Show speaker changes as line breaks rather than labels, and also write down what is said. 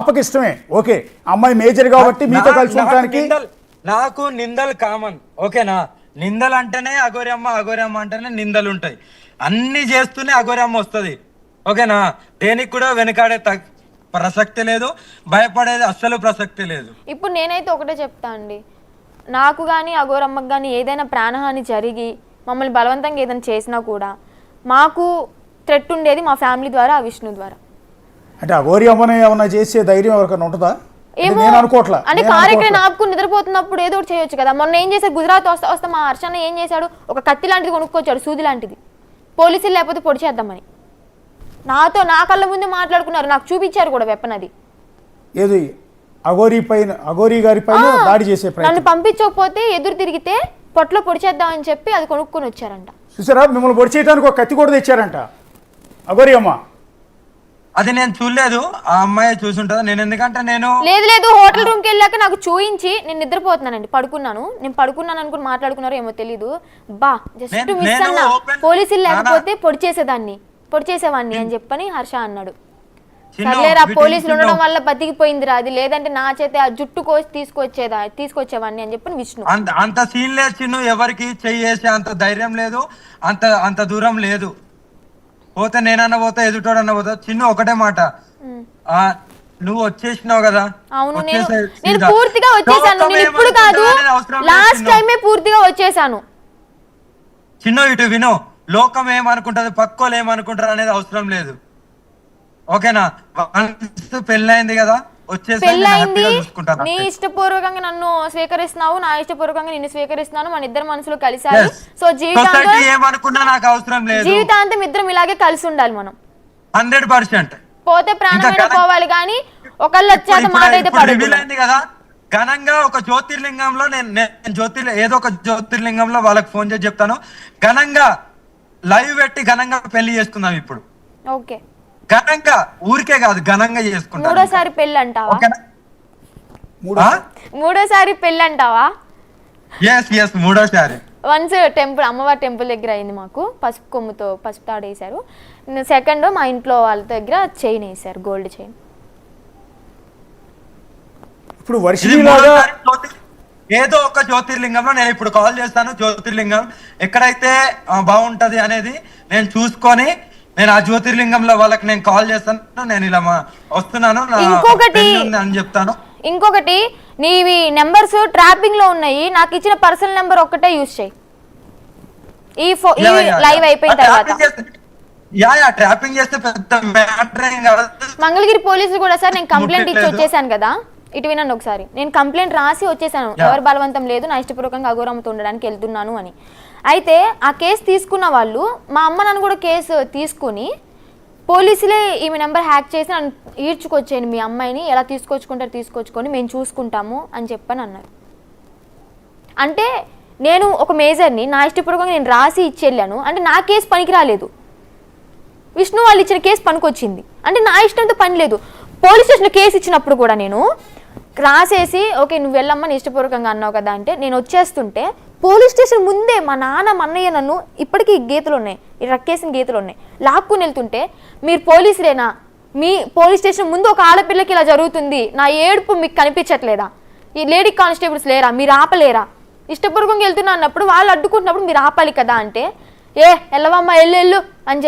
పాపకి ఇష్టమే, ఓకే, అమ్మాయి మేజర్ కాబట్టి మీతో కలిసి ఉండడానికి.
నాకు నిందలు కామన్, ఓకేనా. నిందలు అంటేనే అఘోరమ్మ, అఘోరమ్మ అంటేనే నిందలు ఉంటాయి. అన్ని చేస్తూనే అఘోరమ్మ వస్తుంది, ఓకేనా. దేనికి కూడా వెనకాడే ప్రసక్తి లేదు, భయపడేది అస్సలు ప్రసక్తి లేదు.
ఇప్పుడు నేనైతే ఒకటే చెప్తా అండి, నాకు కానీ అఘోరమ్మకు కానీ ఏదైనా ప్రాణహాని జరిగి మమ్మల్ని బలవంతంగా ఏదైనా చేసినా కూడా మాకు థ్రెట్ ఉండేది మా ఫ్యామిలీ ద్వారా, ఆ విష్ణు ద్వారా.
అంటే అఘోరి అమ్మని ఏమన్నా చేసే ధైర్యం ఎవరికైనా ఉంటుందా?
ఏమో అంటే కారు ఎక్కడ ఆపుకుని నిద్రపోతున్నప్పుడు ఏదో ఒకటి చేయొచ్చు కదా. మొన్న ఏం చేశారు, గుజరాత్ వస్తే మా హర్షణ ఏం చేశాడు, ఒక కత్తి లాంటిది కొనుక్కొచ్చాడు, సూది లాంటిది, పోలీసులు లేకపోతే పొడి చేద్దామని. నాతో నా కళ్ళ ముందే మాట్లాడుకున్నారు, నాకు చూపించారు కూడా వెపన్. అది
ఏది అఘోరి గారి పైన దాడి చేసే ప్రయత్నం.
నన్ను పంపించకపోతే ఎదురు తిరిగితే పొట్లో పొడి చేద్దామని చెప్పి అది కొనుక్కొని వచ్చారంట.
చూసారా, మిమ్మల్ని పొడి చేయడానికి ఒక కత్తి కూడా తెచ్చారంట అఘోరి అమ్మ.
అది నేను చూడలేదు, ఆ అమ్మాయి చూసుంటదా. నేను ఎందుకంటే
లేదు హోటల్ రూమ్కి వెళ్ళాక నాకు చూయించి నేను నిద్రపోతున్నానండి, పడుకున్నాను. నేను పడుకున్నాను అనుకుని మాట్లాడుకున్నారో ఏమో తెలీదు. బా జస్ట్ మిస్ అన్నా, పోలీసులు లేకపోతే పొడి చేసేవాడిని అని చెప్పని హర్ష అన్నాడు. సర్లేరా, పోలీసులు ఉండడం వల్ల బతికిపోయిందిరా, అది లేదంటే నా చేత ఆ జుట్టు కోసి తీసుకొచ్చేవాడిని అని చెప్పని విష్ణు.
అంత సీన్ లేదు చిన్ను, ఎవరికి చెయ్యేసే అంత ధైర్యం లేదు, అంత దూరం లేదు. పోతే నేనన్నా పోతా, ఎదుటోడన్నా పోతా. చిన్ను ఒకటే మాట, నువ్వు వచ్చేసినావు కదా.
అవును, నేను పూర్తిగా వచ్చేసాను. నేను ఇప్పుడు కాదు, లాస్ట్ టైమే పూర్తిగా వచ్చేసాను.
చిన్ను ఇటు విను, లోకం ఏమనుకుంటది, పక్కోలు ఏమనుకుంటారు అనేది అవసరం లేదు, ఓకేనా. పెళ్ళైంది కదా,
పెళ్ళైంది, నీ ఇష్టపూర్వకంగా నన్ను స్వీకరిస్తున్నావు, నా ఇష్టపూర్వకంగా నిన్ను స్వీకరిస్తున్నాను, మన ఇద్దరు మనసులు కలిసాయి. సో జీవితాంతం ఇద్దరం ఇలాగే కలిసి ఉండాలి మనం
100%.
పోతే ప్రాణమైన పోవాలి కానీ ఒకళ్ళు వచ్చేంత మాట అయితే పడదు
కదా. ఘనంగా ఒక జ్యోతిర్లింగంలో ఏదో ఒక జ్యోతిర్లింగంలో వాళ్ళకి ఫోన్ చేసి చెప్తాను, ఘనంగా లైవ్ పెట్టి ఘనంగా పెళ్లి చేసుకుందాం ఇప్పుడు.
ఓకే,
ఘనంగా, ఊరికే కాదు, ఘనంగా చేసుకుంటాం.
మూడోసారి పెళ్ళి అంటావా? మూడోసారి పెళ్ళి అంటావా?
మూడోసారి.
వన్స్ టెంపుల్, అమ్మవారి టెంపుల్ దగ్గర అయింది మాకు, పసుపు కొమ్ముతో పసుపు తాడు వేశారు. సెకండ్ మా ఇంట్లో వాళ్ళ దగ్గర చైన్ వేశారు, గోల్డ్ చైన్.
ఇప్పుడు
ఏదో ఒక జ్యోతిర్లింగంలో నేను ఇప్పుడు కాల్ చేస్తాను. జ్యోతిర్లింగం ఎక్కడైతే బాగుంటది అనేది నేను చూసుకొని నేను ఆ జ్యోతిర్లింగంలో వాళ్ళకి నేను కాల్ చేస్తాను. నేను ఇలా వస్తున్నాను అని చెప్తాను.
ఇంకొకటి, నీవి నెంబర్స్ ట్రాపింగ్ లో ఉన్నాయి, నాకు ఇచ్చిన పర్సనల్ నెంబర్ ఒక్కటే యూజ్ చేయి ఈ లైవ్ అయిపోయిన తర్వాత.
ట్రాపింగ్ చేస్తే పెద్ద మ్యాటర్ ఏం కాదు.
మంగళగిరి పోలీసులు కూడా సార్, నేను కంప్లైంట్ ఇచ్చి వచ్చేసాను కదా, ఇటు వినండి ఒకసారి. నేను కంప్లైంట్ రాసి వచ్చేసాను, ఎవరు బలవంతం లేదు, నా ఇష్టపూర్వకంగా అఘోరమ్మతో ఉండడానికి వెళ్తున్నాను అని. అయితే ఆ కేసు తీసుకున్న వాళ్ళు మా అమ్మ నన్ను కూడా కేసు తీసుకుని, పోలీసులే ఈమె నెంబర్ హ్యాక్ చేసి నన్ను ఈడ్చుకొచ్చేయండి, మీ అమ్మాయిని ఎలా తీసుకొచ్చుకొని మేము చూసుకుంటాము అని చెప్పని అన్నారు. అంటే నేను ఒక మేజర్ని, నా ఇష్టపూర్వకంగా నేను రాసి ఇచ్చి వెళ్ళాను అంటే నా కేసు పనికి రాలేదు, విష్ణు వాళ్ళు ఇచ్చిన కేసు పనికొచ్చింది. అంటే నా ఇష్టంతో పని లేదు. పోలీస్ స్టేషన్ కేసు ఇచ్చినప్పుడు కూడా నేను రాసేసి, ఓకే నువ్వు వెళ్ళమ్మా నీ ఇష్టపూర్వకంగా అన్నావు కదా అంటే, నేను వచ్చేస్తుంటే పోలీస్ స్టేషన్ ముందే మా నాన్న మన్నయ్య నన్ను, ఇప్పటికీ గీతలు ఉన్నాయి, రక్కేసిన గీతలు ఉన్నాయి, లాక్కుని వెళ్తుంటే, మీరు పోలీసులేనా, మీ పోలీస్ స్టేషన్ ముందు ఒక ఆడపిల్లకి ఇలా జరుగుతుంది, నా ఏడుపు మీకు కనిపించట్లేదా, ఈ లేడీ కానిస్టేబుల్స్ లేరా, మీరు ఆపలేరా, ఇష్టపూర్వకంగా వెళ్తున్నా అన్నప్పుడు వాళ్ళు అడ్డుకుంటున్నప్పుడు మీరు ఆపాలి కదా అంటే, వెళ్ళవమ్మా వెళ్ళు అని చెప్పి